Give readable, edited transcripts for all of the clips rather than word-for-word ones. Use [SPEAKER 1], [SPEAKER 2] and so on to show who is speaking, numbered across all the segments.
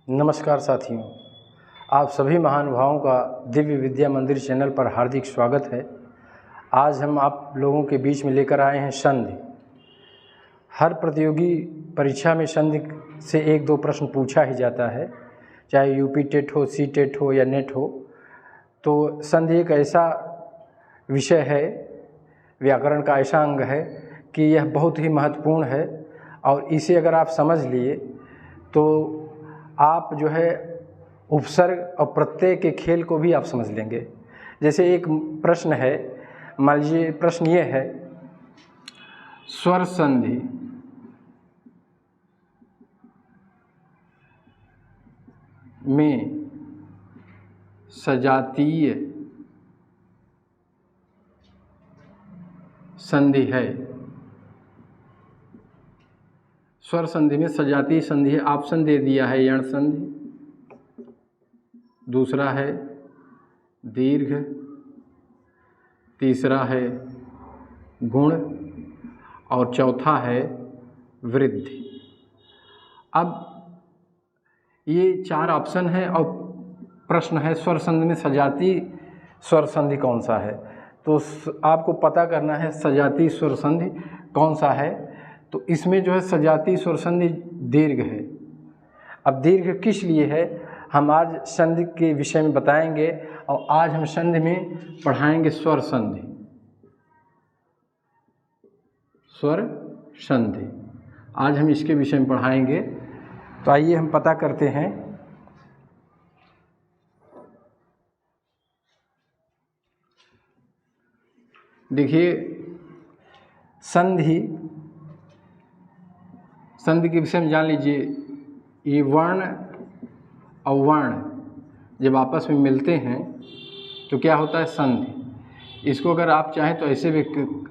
[SPEAKER 1] नमस्कार साथियों, आप सभी महानुभावों का दिव्य विद्या मंदिर चैनल पर हार्दिक स्वागत है। आज हम आप लोगों के बीच में लेकर आए हैं संधि। हर प्रतियोगी परीक्षा में संधि से एक दो प्रश्न पूछा ही जाता है, चाहे यूपी टेट हो, सी टेट हो या नेट हो। तो संधि एक ऐसा विषय है, व्याकरण का ऐसा अंग है कि यह बहुत ही महत्वपूर्ण है और इसे अगर आप समझ लिए तो आप जो है उपसर्ग और प्रत्यय के खेल को भी आप समझ लेंगे। जैसे एक प्रश्न है, मान लीजिए प्रश्न ये है, स्वर संधि में सजातीय संधि है। स्वर संधि में सजातीय संधि है। ऑप्शन दे दिया है, यण संधि, दूसरा है दीर्घ, तीसरा है गुण और चौथा है वृद्धि। अब ये चार ऑप्शन है और प्रश्न है स्वर संधि में सजातीय स्वर संधि कौन सा है। तो आपको पता करना है सजातीय स्वर संधि कौन सा है। तो इसमें जो है सजातीय स्वर संधि दीर्घ है। अब दीर्घ किस लिए है हम आज संधि के विषय में बताएंगे और आज हम संधि में पढ़ाएंगे स्वर संधि। स्वर संधि आज हम इसके विषय में पढ़ाएंगे। तो आइए हम पता करते हैं। देखिए, संधि के विषय में जान लीजिए। ये वर्ण और वर्ण जब आपस में मिलते हैं तो क्या होता है, संधि। इसको अगर आप चाहें तो ऐसे भी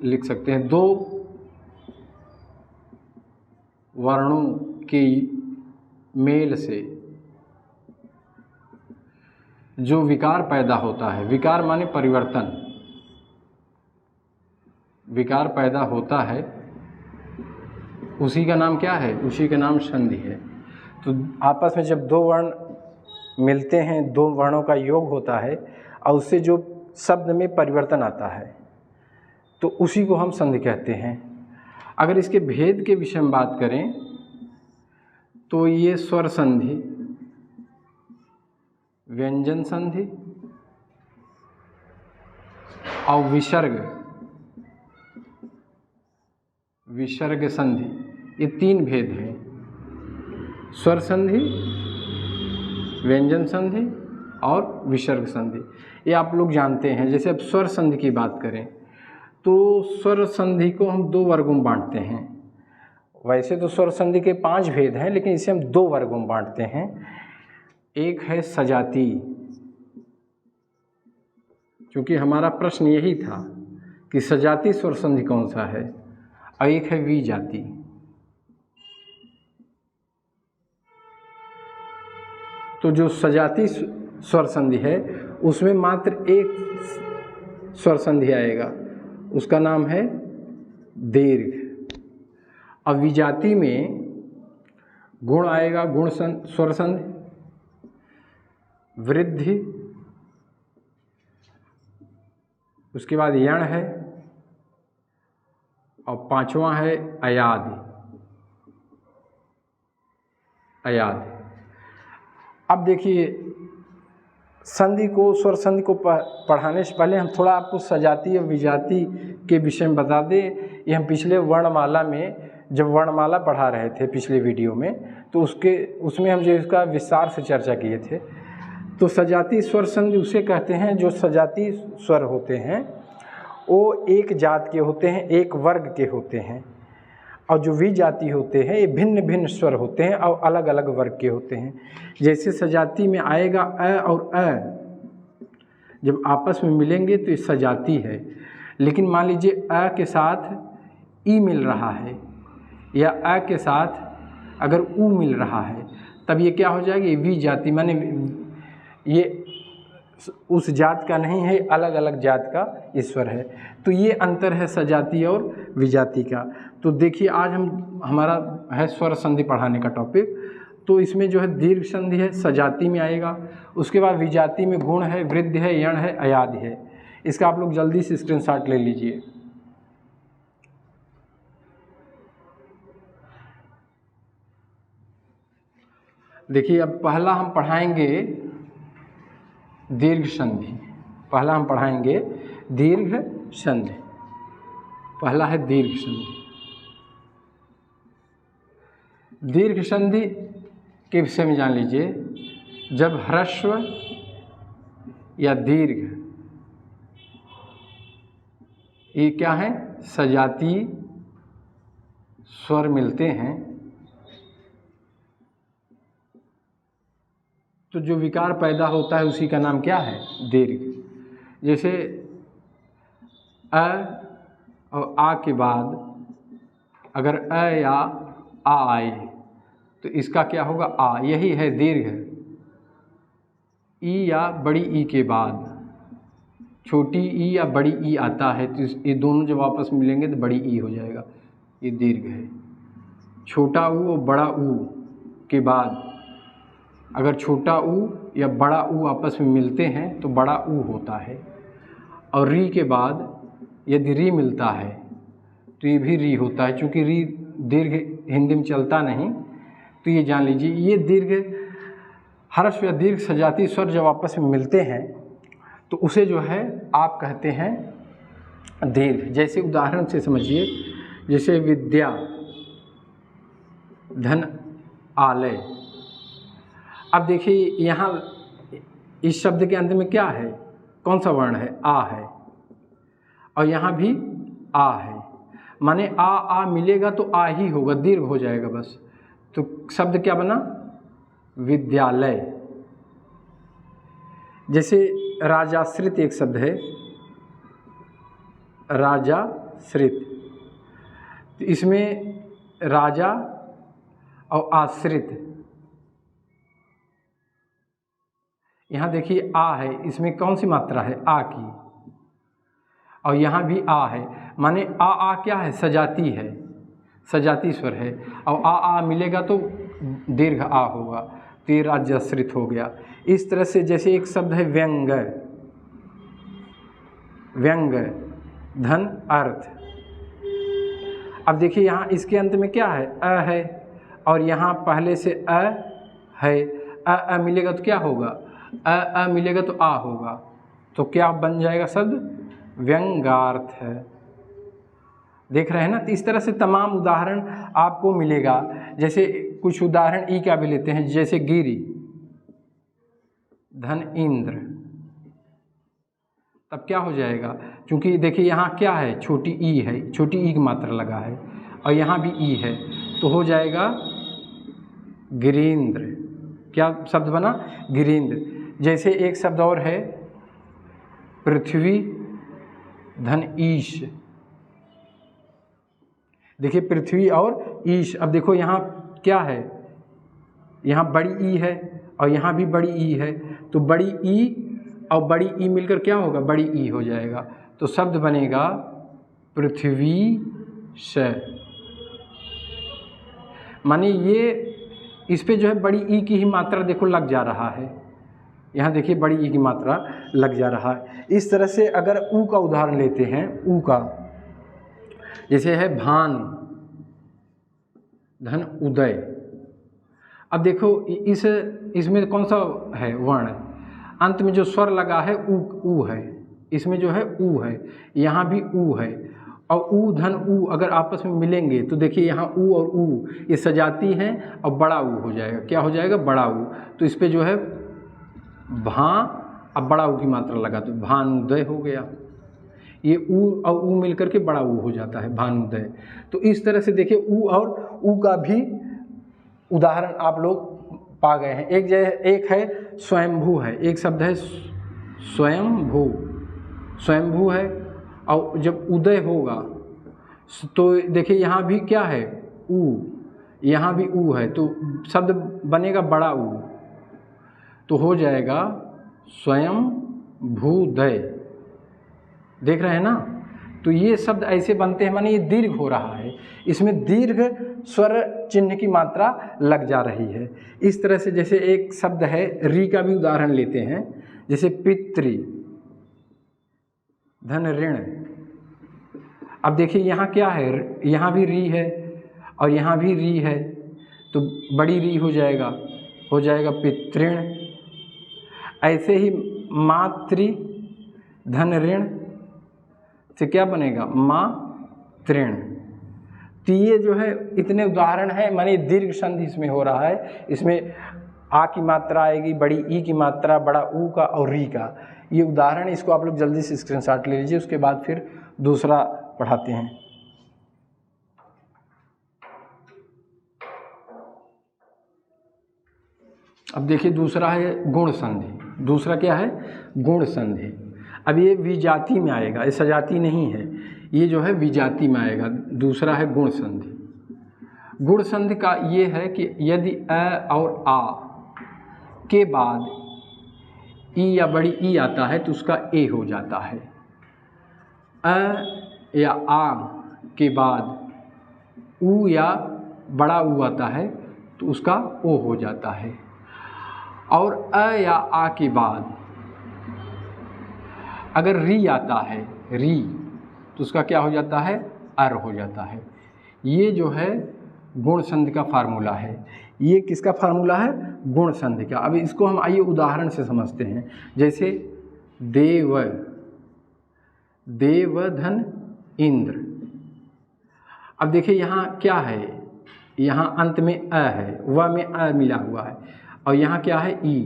[SPEAKER 1] लिख सकते हैं, दो वर्णों के मेल से जो विकार पैदा होता है, विकार माने परिवर्तन, विकार पैदा होता है, उसी का नाम क्या है, उसी का नाम संधि है। तो आपस में जब दो वर्ण मिलते हैं, दो वर्णों का योग होता है और उससे जो शब्द में परिवर्तन आता है तो उसी को हम संधि कहते हैं। अगर इसके भेद के विषय में बात करें तो ये स्वर संधि, व्यंजन संधि और विसर्ग संधि, ये तीन भेद हैं। स्वर संधि, व्यंजन संधि और विसर्ग संधि, ये आप लोग जानते हैं। जैसे अब स्वर संधि की बात करें तो स्वर संधि को हम दो वर्गों में बांटते हैं। वैसे तो स्वर संधि के 5 भेद हैं, लेकिन इसे हम 2 वर्गों में बांटते हैं। एक है सजातीय, क्योंकि हमारा प्रश्न यही था कि सजातीय स्वर संधि कौन सा है, और एक है विजातीय। तो जो सजातीय स्वर संधि है उसमें मात्र एक स्वर संधि आएगा, उसका नाम है दीर्घ। और विजातीय में गुण आएगा, गुण स्वर संधि, वृद्धि, उसके बाद यण है और पांचवा है अयादि। अब देखिए, संधि को, स्वर संधि को पढ़ाने से पहले हम थोड़ा आपको सजातीय और विजातीय के विषय में बता दें। ये हम पिछले वर्णमाला में, जब वर्णमाला पढ़ा रहे थे पिछले वीडियो में, तो उसमें हम जो इसका विस्तार से चर्चा किए थे। तो सजातीय स्वर संधि उसे कहते हैं जो सजातीय स्वर होते हैं वो एक जात के होते हैं, एक वर्ग के होते हैं। और जो विजातीय होते हैं ये भिन्न भिन्न स्वर होते हैं और अलग अलग वर्ग के होते हैं। जैसे सजातीय में आएगा अ और अ, जब आपस में मिलेंगे तो ये सजातीय है। लेकिन मान लीजिए अ के साथ ई मिल रहा है या अ के साथ अगर उ मिल रहा है, तब ये क्या हो जाएगा, ये विजातीय, माने ये उस जात का नहीं है, अलग अलग जात का ईश्वर है। तो ये अंतर है सजातीय और विजातीय का। तो देखिए, आज हमारा है स्वर संधि पढ़ाने का टॉपिक। तो इसमें जो है दीर्घ संधि है, सजाती में आएगा। उसके बाद विजाति में गुण है, वृद्ध है, यण है, अयादि है। इसका आप लोग जल्दी से स्क्रीनशॉट ले लीजिए। देखिए अब पहला हम पढ़ाएंगे दीर्घ संधि। पहला हम पढ़ाएंगे दीर्घ संधि। पहला है दीर्घ संधि। दीर्घ संधि के विषय में जान लीजिए। जब ह्रस्व या दीर्घ, ये क्या है, सजाती स्वर मिलते हैं तो जो विकार पैदा होता है उसी का नाम क्या है, दीर्घ। जैसे अ और आ के बाद अगर अ या आ आए तो इसका क्या होगा, आ, यही है दीर्घ। ई या बड़ी ई के बाद छोटी ई या बड़ी ई आता है तो ये दोनों जब आपस में मिलेंगे तो बड़ी ई हो जाएगा, ये दीर्घ है। छोटा ऊ और बड़ा ऊ के बाद अगर छोटा ऊ या बड़ा ऊ आपस में मिलते हैं तो बड़ा ऊ होता है। और री के बाद यदि री मिलता है तो ये भी री होता है। चूँकि री दीर्घ हिंदी में चलता नहीं तो ये जान लीजिए ये दीर्घ ह्रस्व या दीर्घ सजाती स्वर जब आपस में मिलते हैं तो उसे जो है आप कहते हैं दीर्घ। जैसे उदाहरण से समझिए, जैसे विद्या, धन, आलय। अब देखिए यहाँ इस शब्द के अंत में क्या है, कौन सा वर्ण है, आ है, और यहाँ भी आ है। माने आ मिलेगा तो आ ही होगा, दीर्घ हो जाएगा बस। तो शब्द क्या बना, विद्यालय। जैसे राजाश्रित एक शब्द है, राजाश्रित, तो इसमें राजा और आश्रित, यहाँ देखिए आ है, इसमें कौन सी मात्रा है, आ की, और यहाँ भी आ है। माने आ क्या है, सजाती है, सजाती स्वर है, और आ मिलेगा तो दीर्घ आ होगा, तो ये राज्याश्रित हो गया। इस तरह से जैसे एक शब्द है व्यंग, व्यंग, धन, अर्थ। अब देखिए यहाँ इसके अंत में क्या है, अ है, और यहाँ पहले से अ है, अ मिलेगा तो क्या होगा, अ मिलेगा तो आ होगा, तो क्या बन जाएगा शब्द, व्यंगार्थ है। देख रहे हैं ना। तो इस तरह से तमाम उदाहरण आपको मिलेगा। जैसे कुछ उदाहरण ई का भी लेते हैं, जैसे गिरी, धन, इंद्र, तब क्या हो जाएगा, क्योंकि देखिए यहाँ क्या है, छोटी ई है, छोटी ई की मात्रा लगा है, और यहाँ भी ई है, तो हो जाएगा गिरीन्द्र। क्या शब्द बना, गिरीन्द्र। जैसे एक शब्द और है पृथ्वी, धन, ईश। देखिए पृथ्वी और ईश। अब देखो यहाँ क्या है, यहाँ बड़ी ई है और यहाँ भी बड़ी ई है, तो बड़ी ई और बड़ी ई मिलकर क्या होगा, बड़ी ई हो जाएगा। तो शब्द बनेगा पृथ्वी स। माने ये इस पे जो है बड़ी ई की ही मात्रा देखो लग जा रहा है, यहाँ देखिए बड़ी ई की मात्रा लग जा रहा है। इस तरह से अगर ऊ का उदाहरण लेते हैं, ऊ का जैसे है भान, धन, उदय। अब देखो इसमें कौन सा है वर्ण, अंत में जो स्वर लगा है ऊ है, इसमें जो है ऊ है, यहाँ भी ऊ है, और ऊ, धन, ऊ अगर आपस में मिलेंगे तो देखिए यहाँ ऊ और ऊ ये सजाती हैं और बड़ा ऊ हो जाएगा। क्या हो जाएगा, बड़ा ऊ। तो इस पे जो है भा, अब बड़ा ऊ की मात्रा लगा तो भानुदय हो गया। ये ऊ और ऊ मिलकर के बड़ा ऊ हो जाता है, भानुदय। तो इस तरह से देखिए ऊ और ऊ का भी उदाहरण आप लोग पा गए हैं। एक है स्वयंभू है, एक शब्द है स्वयंभू, स्वयंभू है, और जब उदय होगा तो देखिए यहाँ भी क्या है, ऊ, यहाँ भी ऊ है, तो शब्द बनेगा बड़ा ऊ, तो हो जाएगा स्वयं भूदय। देख रहे हैं ना। तो ये शब्द ऐसे बनते हैं, माने ये दीर्घ हो रहा है, इसमें दीर्घ स्वर चिन्ह की मात्रा लग जा रही है। इस तरह से जैसे एक शब्द है री का भी उदाहरण लेते हैं, जैसे पितृ, धन ऋण। अब देखिए यहाँ क्या है, यहाँ भी री है और यहाँ भी री है, तो बड़ी री हो जाएगा पितृण। ऐसे ही मातृ धन ऋण से क्या बनेगा, मातृण। तो ये जो है इतने उदाहरण हैं, माने दीर्घ संधि इसमें हो रहा है। इसमें आ की मात्रा आएगी, बड़ी ई की मात्रा, बड़ा ऊ का और री का, ये उदाहरण। इसको आप लोग जल्दी से स्क्रीनशॉट ले लीजिए, उसके बाद फिर दूसरा पढ़ाते हैं। अब देखिए दूसरा है गुण संधि। दूसरा क्या है, गुण संधि। अब ये विजाति में आएगा, ये सजाति नहीं है, ये जो है विजाति में आएगा। दूसरा है गुण संधि। गुण संधि का ये है कि यदि अ और आ के बाद ई या बड़ी ई आता है तो उसका ए हो जाता है। अ या आ के बाद ऊ या बड़ा ऊ आता है तो उसका ओ हो जाता है। और अ या आ के बाद अगर री आता है, री, तो उसका क्या हो जाता है, अर हो जाता है। ये जो है गुण संधि का फार्मूला है। ये किसका फार्मूला है, गुण संधि का। अब इसको हम आइए उदाहरण से समझते हैं। जैसे देव, देवधन इंद्र। अब देखिए यहाँ क्या है, यहाँ अंत में अ है, व में अ मिला हुआ है, और यहाँ क्या है ई।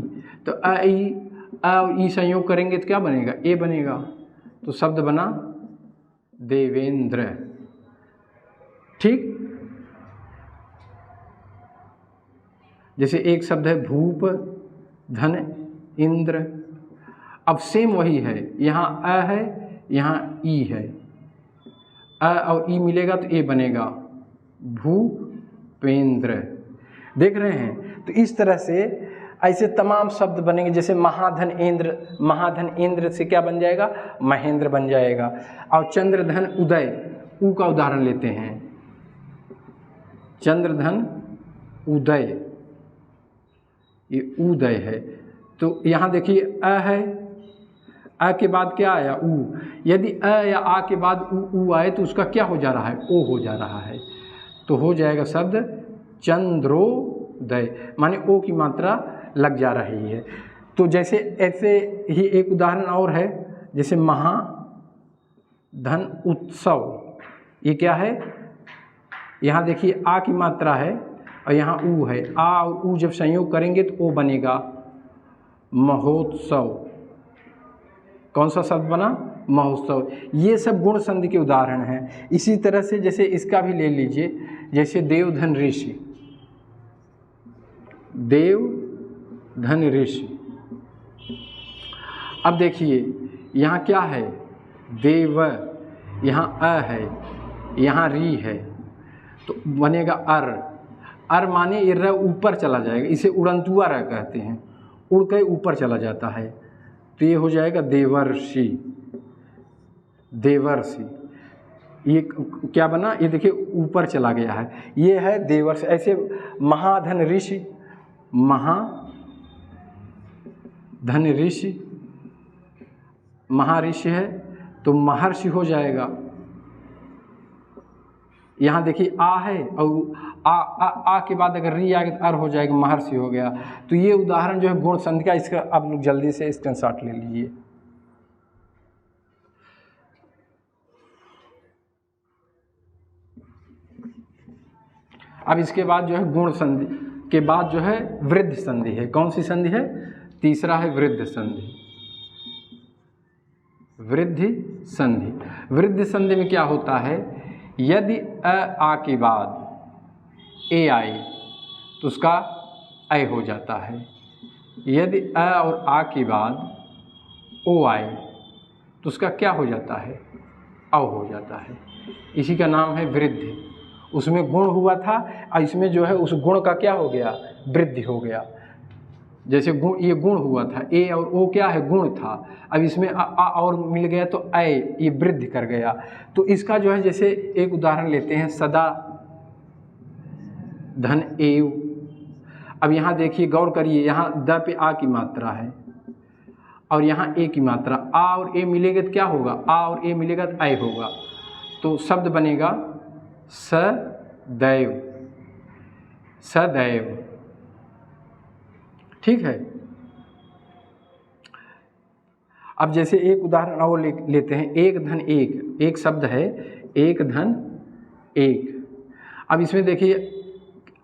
[SPEAKER 1] तो अ ई, अ और ई संयोग करेंगे तो क्या बनेगा, ए बनेगा। तो शब्द बना देवेंद्र। ठीक। जैसे एक शब्द है भूप धन इंद्र। अब सेम वही है, यहाँ अ है, यहाँ ई है, अ और ई मिलेगा तो ए बनेगा भूपेंद्र। देख रहे हैं। तो इस तरह से ऐसे तमाम शब्द बनेंगे। जैसे महाधन इंद्र, महाधन इंद्र से क्या बन जाएगा, महेंद्र बन जाएगा। और चंद्रधन उदय, ऊ का उदाहरण लेते हैं। चंद्रधन उदय, ये उदय है। तो यहाँ देखिए अ है, अ के बाद क्या आया, ऊ। यदि अ या आ के बाद ऊ आए तो उसका क्या हो जा रहा है, ओ हो जा रहा है। तो हो जाएगा शब्द चंद्रोदय, माने ओ की मात्रा लग जा रही है। तो जैसे ऐसे ही एक उदाहरण और है, जैसे महाधन उत्सव। ये क्या है, यहाँ देखिए आ की मात्रा है और यहाँ ऊ है। आ और ऊ जब संयोग करेंगे तो ओ बनेगा महोत्सव। कौन सा शब्द बना, महोत्सव। ये सब गुण संधि के उदाहरण हैं। इसी तरह से जैसे इसका भी ले लीजिए, जैसे देवधन ऋषि, देवधन ऋषि। अब देखिए यहाँ क्या है, देव, यहाँ अ है, यहाँ री है, तो बनेगा अर। अर माने ये र ऊपर चला जाएगा, इसे उड़ंतुआ र कहते हैं, उड़ के ऊपर चला जाता है। तो ये हो जाएगा देवर्षि, देवर्षि। ये क्या बना, ये देखिए ऊपर चला गया है, ये है देवर्षि। ऐसे महाधन ऋषि, महाधन ऋषि, महर्षि है तो महर्षि हो जाएगा। यहाँ देखिए आ है और आ के बाद अगर री आ गया तो अर हो जाएगा, महर्षि हो गया। तो ये उदाहरण जो है गुण संधि का, इसका आप लोग जल्दी से स्क्रीनशॉट ले लीजिए। अब इसके बाद जो है गुण संधि के बाद जो है वृद्धि संधि है। कौन सी संधि है, तीसरा है वृद्धि संधि। वृद्धि संधि, वृद्धि संधि में क्या होता है, यदि अ आ के बाद ए आए तो उसका ऐ हो जाता है। यदि अ और आ के बाद ओ आए तो उसका क्या हो जाता है, अ हो जाता है। इसी का नाम है वृद्धि। उसमें गुण हुआ था और इसमें जो है उस गुण का क्या हो गया, वृद्धि हो गया। जैसे गुण, ये गुण हुआ था, ए और ओ क्या है, गुण था। अब इसमें आ और मिल गया तो ऐ, ये वृद्धि कर गया। तो इसका जो है, जैसे एक उदाहरण लेते हैं, सदा धन एव। अब यहाँ देखिए, गौर करिए, यहाँ द पे आ की मात्रा है और यहाँ ए की मात्रा। आ और ए मिलेगा तो क्या होगा, आ और ए मिलेगा तो ऐ होगा। तो शब्द बनेगा सदैव, सदैव। ठीक है। अब जैसे एक उदाहरण और लेते हैं, एक धन एक, एक शब्द है, एक धन एक। अब इसमें देखिए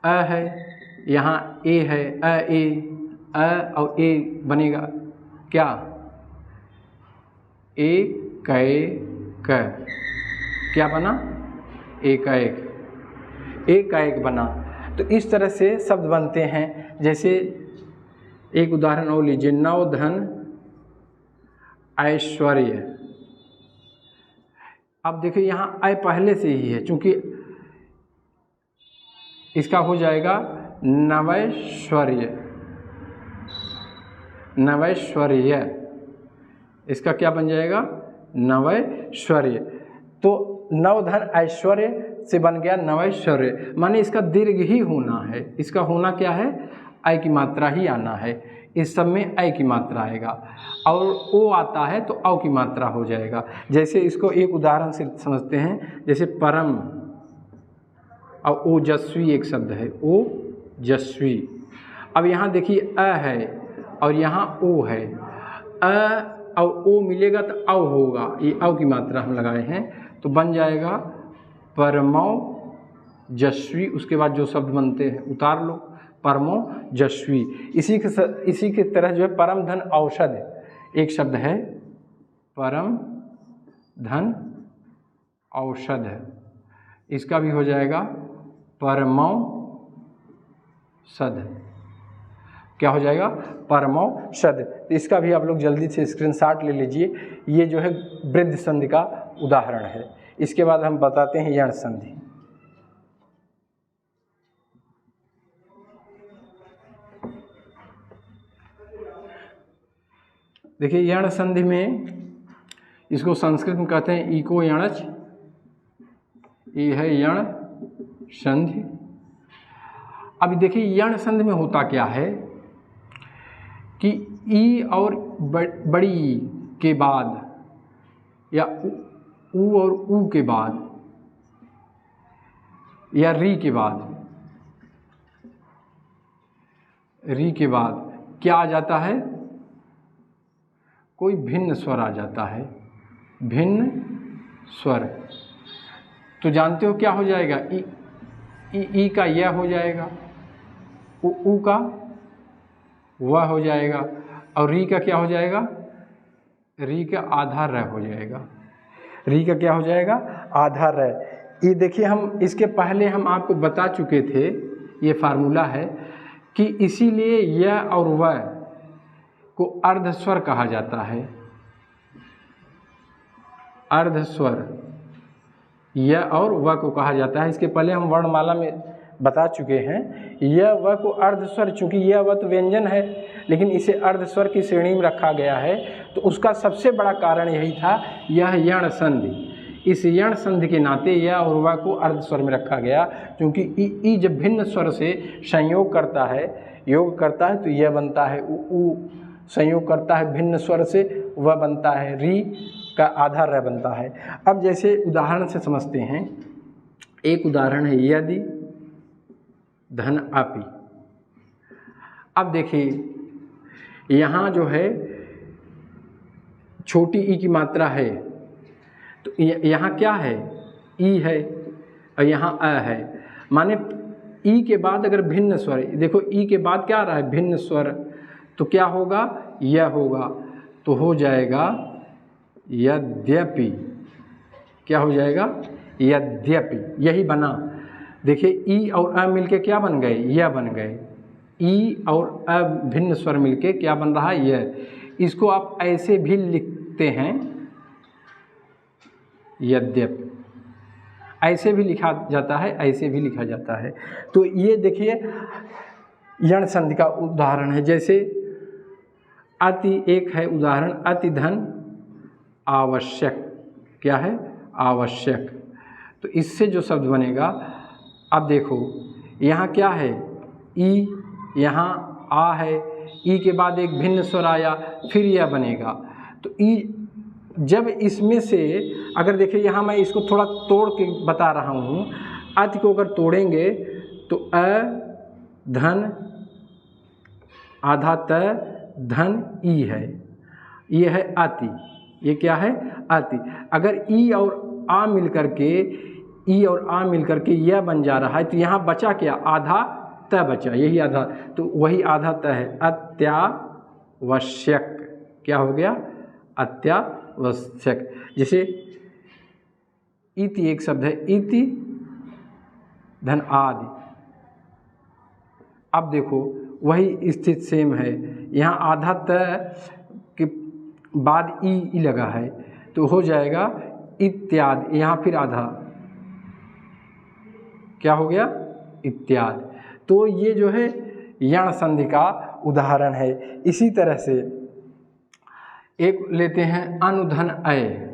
[SPEAKER 1] अ है, यहाँ ए है, अ ए, अ और ए बनेगा क्या, एक क, क्या बना, एक एक बना। तो इस तरह से शब्द बनते हैं। जैसे एक उदाहरण और लीजिए, नव धन ऐश्वर्य। अब देखिए यहाँ ऐ पहले से ही है, चूंकि इसका हो जाएगा नवैश्वर्य, नवैश्वर्य, इसका क्या बन जाएगा, नवैश्वर्य। तो नवधन ऐश्वर्य से बन गया नवैश्वर्य, माने इसका दीर्घ ही होना है। इसका होना क्या है, ऐ की मात्रा ही आना है। इस सब में ऐ की मात्रा आएगा, और ओ आता है तो औ की मात्रा हो जाएगा। जैसे इसको एक उदाहरण से समझते हैं, जैसे परम और ओजस्वी एक शब्द है, ओजस्वी। अब यहाँ देखिए अ है और यहाँ ओ है, अ और ओ मिलेगा तो औ होगा, ये औ की मात्रा हम लगाए हैं, तो बन जाएगा परमौ जस्वी। उसके बाद जो शब्द बनते हैं उतार लो, परमो जस्वी। इसी के तरह जो है परम धन औषध एक शब्द है, परम धन औषध है, इसका भी हो जाएगा परमौषध। क्या हो जाएगा, परमौषध। इसका भी आप लोग जल्दी से स्क्रीनशॉट ले लीजिए। ये जो है वृद्ध संधि का उदाहरण है। इसके बाद हम बताते हैं यण संधि। देखिए यण संधि में, इसको संस्कृत में कहते हैं इको यणच, ये है यण संधि। अब देखिए यण संधि में होता क्या है कि ई और बड़ी ई के बाद, या ऊ और ऊ के बाद, या री के बाद, री के बाद क्या आ जाता है, कोई भिन्न स्वर आ जाता है, भिन्न स्वर। तो जानते हो क्या हो जाएगा, ई का यह हो जाएगा, ऊ का वह हो जाएगा, और री का क्या हो जाएगा, री का आधा र हो जाएगा। री का क्या हो जाएगा, आधा र। ये देखिए, हम इसके पहले हम आपको बता चुके थे, ये फार्मूला है कि इसीलिए यह और वह को अर्धस्वर कहा जाता है। अर्धस्वर यह और वह को कहा जाता है। इसके पहले हम वर्णमाला में बता चुके हैं, यह वह को अर्धस्वर, चूंकि यह वह तो व्यंजन है लेकिन इसे अर्धस्वर की श्रेणी में रखा गया है, तो उसका सबसे बड़ा कारण यही था, यह यण संधि। इस यण संधि के नाते यह और वह को अर्धस्वर में रखा गया, क्योंकि ई जब भिन्न स्वर से संयोग करता है, योग करता है, तो यह बनता है, ऊ संयोग करता है भिन्न स्वर से, वह बनता है, री का आधा र बनता है। अब जैसे उदाहरण से समझते हैं, एक उदाहरण है यदि धन अपि। अब देखिए यहाँ जो है छोटी ई की मात्रा है, तो यहाँ क्या है, ई है और यहाँ अ है, माने ई के बाद अगर भिन्न स्वर, देखो ई के बाद क्या आ रहा है, भिन्न स्वर, तो क्या होगा, यह होगा, तो हो जाएगा यद्यपि। क्या हो जाएगा, यद्यपि। यही बना। देखिए ई और अ मिलके क्या बन गए, यह बन गए। ई और अ भिन्न स्वर मिलके क्या बन रहा है, यह। इसको आप ऐसे भी लिखते हैं, यद्यपि, ऐसे भी लिखा जाता है, ऐसे भी लिखा जाता है। तो ये देखिए यण संधि का उदाहरण है। जैसे अति एक है उदाहरण, अति धन आवश्यक, क्या है आवश्यक। तो इससे जो शब्द बनेगा, अब देखो यहाँ क्या है ई, यहाँ आ है, ई के बाद एक भिन्न स्वर आया, फिर यह बनेगा। तो ई जब इसमें से अगर देखिए यहाँ मैं इसको थोड़ा तोड़ के बता रहा हूँ, अति को अगर तोड़ेंगे तो अ धन आधा त धन ई है, ये है अति, ये क्या है अति। अगर ई और आ मिल करके, ई और आ मिल करके यह बन जा रहा है, तो यहाँ बचा क्या आधा त बचा, यही आधा, तो वही आधा त है, अत्यावश्यक, क्या हो गया अत्यावश्यक। जैसे इति एक शब्द है, इति धन आदि। अब देखो वही स्थिति सेम है, यहाँ आधा त के बाद ई लगा है तो हो जाएगा इत्यादि, यहाँ फिर आधा क्या हो गया इत्यादि। तो ये जो है यण संधि का उदाहरण है। इसी तरह से एक लेते हैं अनुधन अय।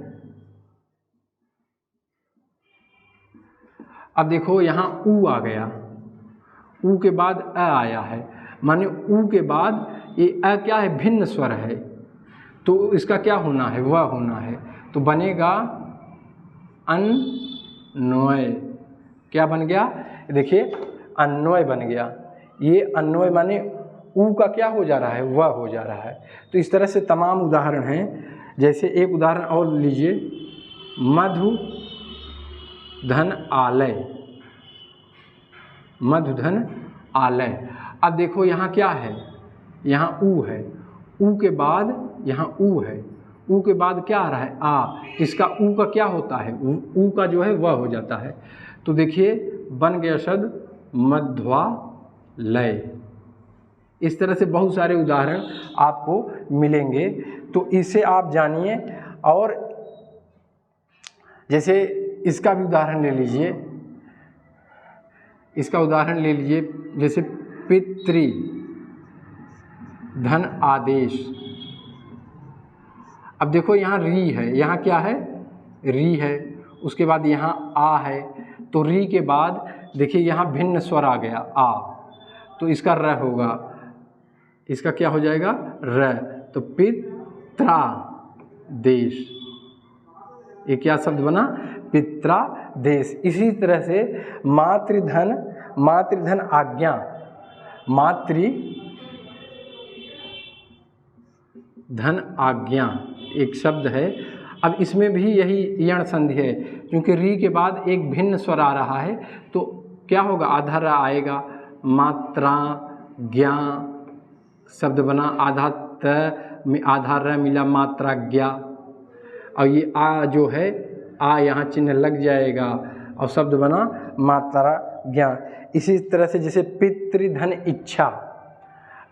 [SPEAKER 1] अब देखो यहाँ ऊ आ गया, ऊ के बाद अ आया है, माने ऊ के बाद ये अ क्या है भिन्न स्वर है, तो इसका क्या होना है वह होना है, तो बनेगा अन्वय। क्या बन गया देखिए अन्वय बन गया। ये अन्वय माने ऊ का क्या हो जा रहा है वह हो जा रहा है। तो इस तरह से तमाम उदाहरण हैं। जैसे एक उदाहरण और लीजिए, मधु धन आलय, मधुधन आलय। अब देखो यहाँ क्या है, यहाँ ऊ है, ऊ के बाद यहाँ ऊ है, ऊ के बाद क्या आ रहा है आ, इसका ऊ का क्या होता है ऊ का जो है वह हो जाता है। तो देखिए बन गया शब्द मध्वालय। इस तरह से बहुत सारे उदाहरण आपको मिलेंगे, तो इसे आप जानिए। और जैसे इसका भी उदाहरण ले लीजिए, इसका उदाहरण ले लीजिए, जैसे पितृ धन आदेश। अब देखो यहाँ री है, यहाँ क्या है री है, उसके बाद यहाँ आ है, तो री के बाद देखिए यहाँ भिन्न स्वर आ गया आ, तो इसका र होगा, इसका क्या हो जाएगा र। तो पित्रा देश, ये क्या शब्द बना पित्रा देश। इसी तरह से मातृधन, मातृधन आज्ञा, मातृ धन आज्ञा एक शब्द है। अब इसमें भी यही यण संधि है, क्योंकि री के बाद एक भिन्न स्वर आ रहा है, तो क्या होगा आधा र आएगा, मात्रा ज्ञा शब्द बना, आधा त में आधा र मिला मात्रा ज्ञा, और ये आ जो है आ यहाँ चिन्ह लग जाएगा और शब्द बना मात्रा ज्ञा। इसी तरह से जैसे पितृधन इच्छा।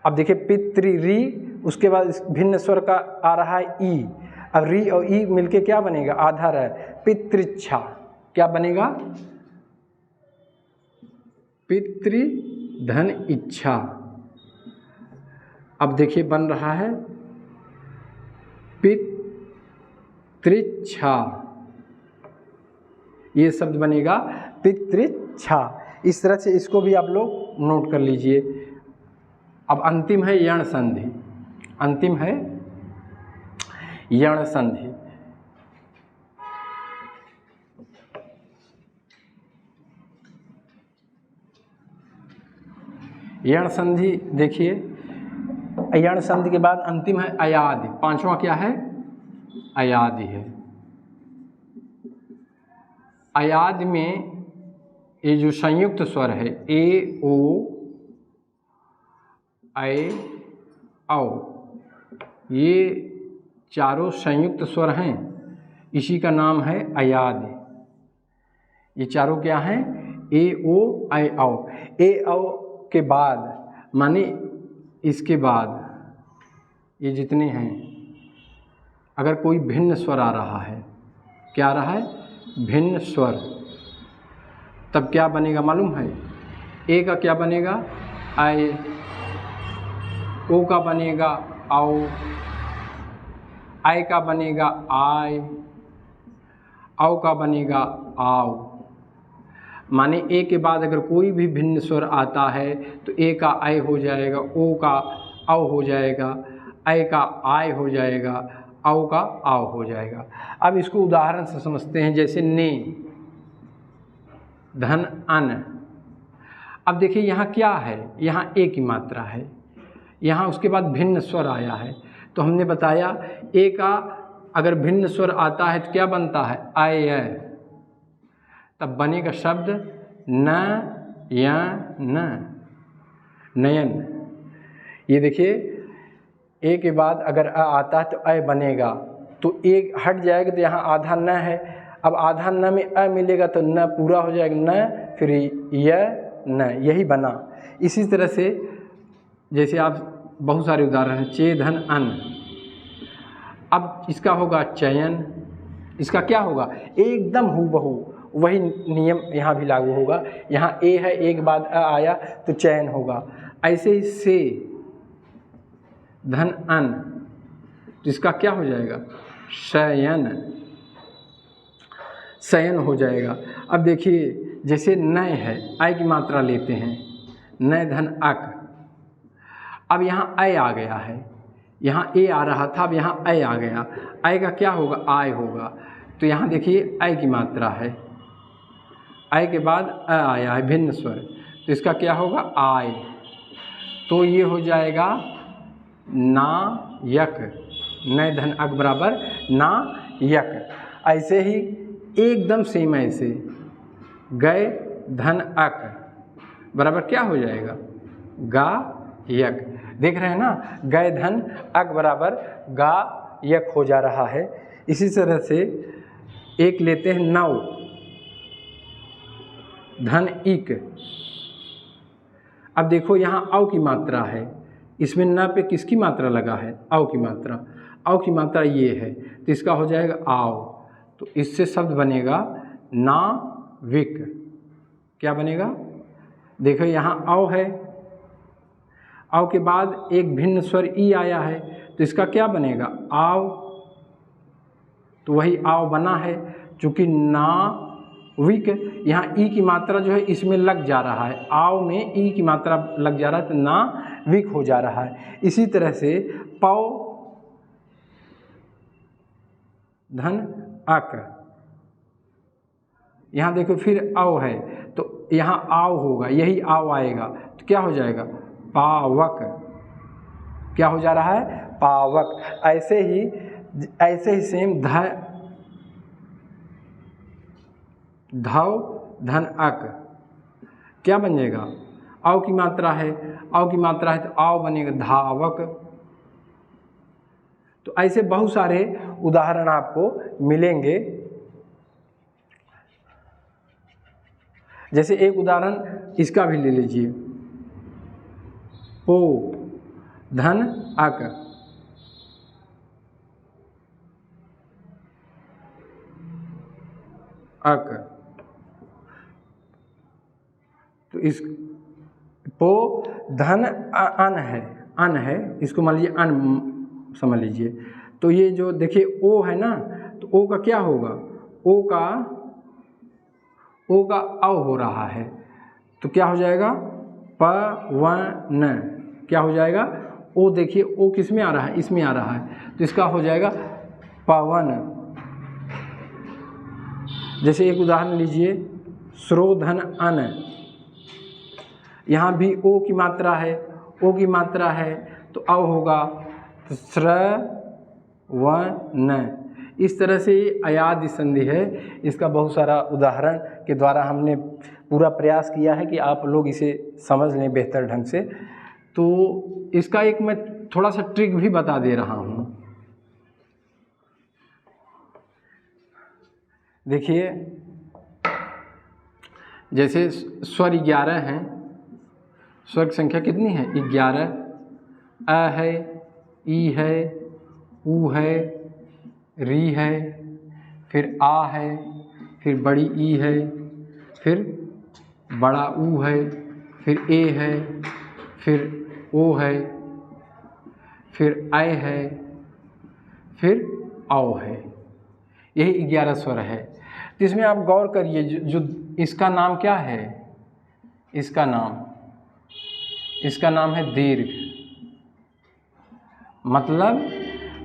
[SPEAKER 1] अब देखिए पितृ री, उसके बाद भिन्न स्वर का आ रहा है ई, अब री और ई मिलके क्या बनेगा आधा र, पितृच्छा। क्या बनेगा पितृधन इच्छा। अब देखिए बन रहा है पितृच्छा, ये शब्द बनेगा पितृच्छा। इस तरह से इसको भी आप लोग नोट कर लीजिए। अब अंतिम है यण संधि, अंतिम है यण संधि। यण संधि देखिए, यण संधि के बाद अंतिम है अयादि, पांचवा क्या है अयादि है। अयादि में ये जो संयुक्त स्वर है ए ओ ऐ औ, ये चारों संयुक्त स्वर हैं, इसी का नाम है अयादि। ये चारों क्या हैं ए ओ ऐ औ। ए औ के बाद माने इसके बाद ये जितने हैं, अगर कोई भिन्न स्वर आ रहा है, क्या आ रहा है भिन्न स्वर, तब क्या बनेगा मालूम है, ए का क्या बनेगा ऐ, ओ का बनेगा आओ, आय का बनेगा आय, आओ का बनेगा आओ। माने ए के बाद अगर कोई भी भिन्न स्वर आता है तो ए का आय हो जाएगा, ओ का औ हो जाएगा, आय का आय हो जाएगा, औ का आओ हो जाएगा। अब इसको उदाहरण से समझते हैं, जैसे ने धन अन। अब देखिए यहाँ क्या है, यहाँ ए की मात्रा है, यहाँ उसके बाद भिन्न स्वर आया है। तो हमने बताया ए का अगर भिन्न स्वर आता है तो क्या बनता है, आय, तब बनेगा शब्द न या न, नयन। ये देखिए ए के बाद अगर अ आता है तो अय बनेगा, तो एक हट जाएगा तो यहाँ आधा न है। अब आधा न में अ मिलेगा तो न पूरा हो जाएगा, न फिर य न, यही बना। इसी तरह से जैसे आप बहुत सारे उदाहरण हैं, चे धन अन। अब इसका होगा चयन, इसका क्या होगा, एकदम हूबहू वही नियम यहाँ भी लागू होगा। यहाँ ए है, एक बाद अ आया तो चयन होगा। ऐसे ही से धन अन, तो इसका क्या हो जाएगा, शयन, शयन हो जाएगा। अब देखिए जैसे नय है, आय की मात्रा लेते हैं, नय धन अक। अब यहाँ अय आ गया है, यहाँ ए आ रहा था, अब यहाँ अय आ गया, अय का क्या होगा, आय होगा। तो यहाँ देखिए अय की मात्रा है, अय के बाद अ आया है भिन्न स्वर, तो इसका क्या होगा, आय। तो ये हो जाएगा नायक, नय धन अक बराबर नायक। ऐसे ही एकदम सेम ऐसे गए धन अक बराबर क्या हो जाएगा, गायक। देख रहे हैं ना, गए धन अक बराबर गायक हो जा रहा है। इसी तरह से एक लेते हैं नौ धन इक। अब देखो यहाँ औ की मात्रा है, इसमें न पे किसकी मात्रा लगा है, औ की मात्रा। औ की मात्रा ये है तो इसका हो जाएगा आओ। तो इससे शब्द बनेगा नाविक। क्या बनेगा, देखो यहाँ औ है, औ के बाद एक भिन्न स्वर ई आया है तो इसका क्या बनेगा, आओ। तो वही आओ बना है, चूँकि नाविक यहाँ ई की मात्रा जो है इसमें लग जा रहा है, आओ में ई की मात्रा लग जा रहा है तो नाविक हो जा रहा है। इसी तरह से पौ धन अक, यहाँ देखो फिर औ है तो यहाँ आओ होगा, यही आओ आएगा तो क्या हो जाएगा, पावक। क्या हो जा रहा है, पावक। ऐसे ही सेम धव धन अक, क्या बन जाएगा, औ की मात्रा है, औ की मात्रा है तो आओ बनेगा धावक। तो ऐसे बहुत सारे उदाहरण आपको मिलेंगे। जैसे एक उदाहरण इसका भी ले लीजिए, पो धन अक, अक। तो इस पो धन अन है, अन है, इसको मान लीजिए अन समझ लीजिए। तो ये जो देखिए ओ है ना, तो ओ का क्या होगा, ओ का औ हो रहा है तो क्या हो जाएगा, पवन। क्या हो जाएगा, ओ देखिए ओ किस में आ रहा है, इसमें आ रहा है तो इसका हो जाएगा पवन। जैसे एक उदाहरण लीजिए, श्रोधन अन, यहाँ भी ओ की मात्रा है, ओ की मात्रा है तो औ होगा तो श्रवण। इस तरह से अयादि संधि है, इसका बहुत सारा उदाहरण के द्वारा हमने पूरा प्रयास किया है कि आप लोग इसे समझ लें बेहतर ढंग से। तो इसका एक मैं थोड़ा सा ट्रिक भी बता दे रहा हूँ। देखिए जैसे स्वर 11 हैं, स्वर की संख्या कितनी है, 11। अ है, ई है, ऊ है, री है, फिर आ है, फिर बड़ी ई है, फिर बड़ा ऊ है, फिर ए है, फिर ओ है, फिर अय है, फिर औ है। यही 11 स्वर है। तो इसमें आप गौर करिए, जो इसका नाम क्या है, इसका नाम है दीर्घ। मतलब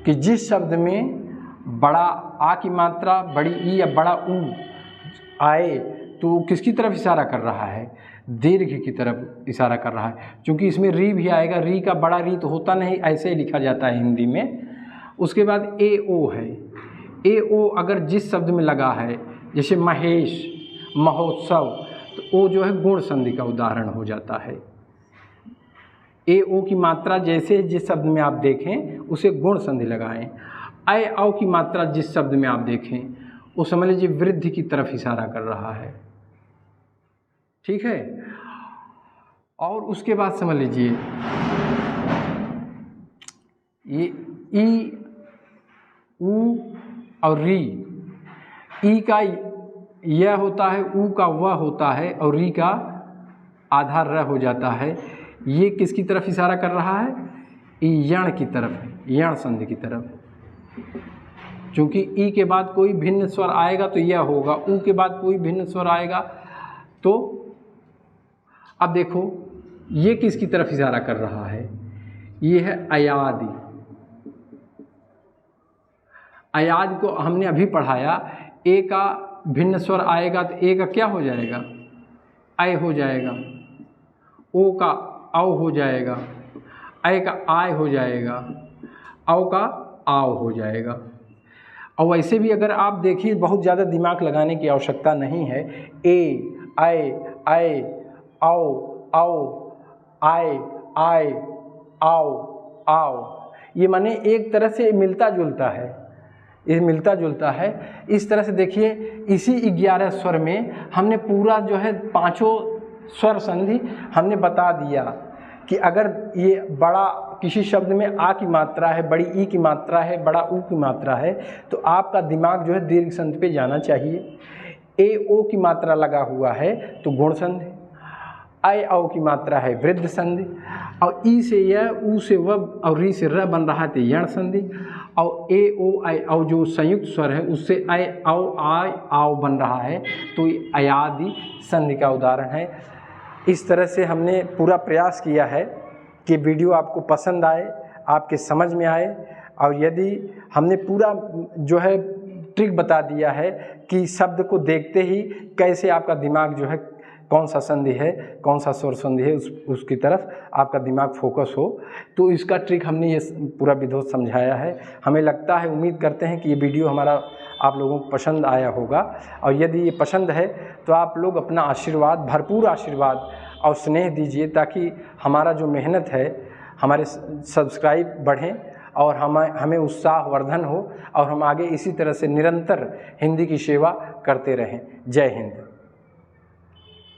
[SPEAKER 1] कि जिस शब्द में बड़ा आ की मात्रा, बड़ी ई या बड़ा ऊ आए तो किसकी तरफ इशारा कर रहा है, दीर्घ की तरफ इशारा कर रहा है। क्योंकि इसमें री भी आएगा, री का बड़ा री तो होता नहीं, ऐसे ही लिखा जाता है हिंदी में। उसके बाद ए ओ है। ए ओ अगर जिस शब्द में लगा है, जैसे महेश, महोत्सव, तो ओ जो है गुण संधि का उदाहरण हो जाता है। ए ओ की मात्रा जैसे जिस शब्द में आप देखें उसे गुण संधि लगाएं। अय औ की मात्रा जिस शब्द में आप देखें वो समझ लीजिए वृद्धि की तरफ इशारा कर रहा है। ठीक है। और उसके बाद समझ लीजिए ये ई, ऊ और री। ई का यह होता है, ऊ का वह होता है और री का आधार र हो जाता है। ये किसकी तरफ इशारा कर रहा है, यण की तरफ, यण संधि की तरफ। क्योंकि ई के बाद कोई भिन्न स्वर आएगा तो यह होगा, ऊ के बाद कोई भिन्न स्वर आएगा तो। अब देखो ये किसकी तरफ इशारा कर रहा है, ये है अयादि। अयादि को हमने अभी पढ़ाया, ए का भिन्न स्वर आएगा तो ए का क्या हो जाएगा, अय हो जाएगा, ओ का औ हो जाएगा, अय का आय हो जाएगा, औ का आव हो जाएगा। और वैसे भी अगर आप देखिए बहुत ज़्यादा दिमाग लगाने की आवश्यकता नहीं है। ए, अय, अय, औ, औ, आय, आय, आओ, आओ, ये माने एक तरह से मिलता जुलता है, ये मिलता जुलता है। इस तरह से देखिए इसी 11 स्वर में हमने पूरा जो है पांचों स्वर संधि हमने बता दिया कि अगर ये बड़ा किसी शब्द में आ की मात्रा है, बड़ी ई की मात्रा है, बड़ा ऊ की मात्रा है, तो आपका दिमाग जो है दीर्घ संधि पे जाना चाहिए। ए ओ की मात्रा लगा हुआ है तो गुण संधि, अय औ की मात्रा है वृद्ध संधि, और ई से यह, ऊ से वह और री से र बन रहा है तो यण संधि, और ए ओ अय औ जो संयुक्त स्वर है उससे अय औ आय आव बन रहा है तो ये अयादि संधि का उदाहरण है। इस तरह से हमने पूरा प्रयास किया है कि वीडियो आपको पसंद आए, आपके समझ में आए, और यदि हमने पूरा जो है ट्रिक बता दिया है कि शब्द को देखते ही कैसे आपका दिमाग जो है कौन सा संधि है, कौन सा स्वर संधि है, उसकी तरफ आपका दिमाग फोकस हो, तो इसका ट्रिक हमने ये पूरा विधिवत समझाया है। हमें लगता है, उम्मीद करते हैं कि ये वीडियो हमारा आप लोगों को पसंद आया होगा, और यदि ये पसंद है तो आप लोग अपना आशीर्वाद, भरपूर आशीर्वाद और स्नेह दीजिए, ताकि हमारा जो मेहनत है, हमारे सब्सक्राइब बढ़ें और हमें उत्साहवर्धन हो, और हम आगे इसी तरह से निरंतर हिंदी की सेवा करते रहें। जय हिंद।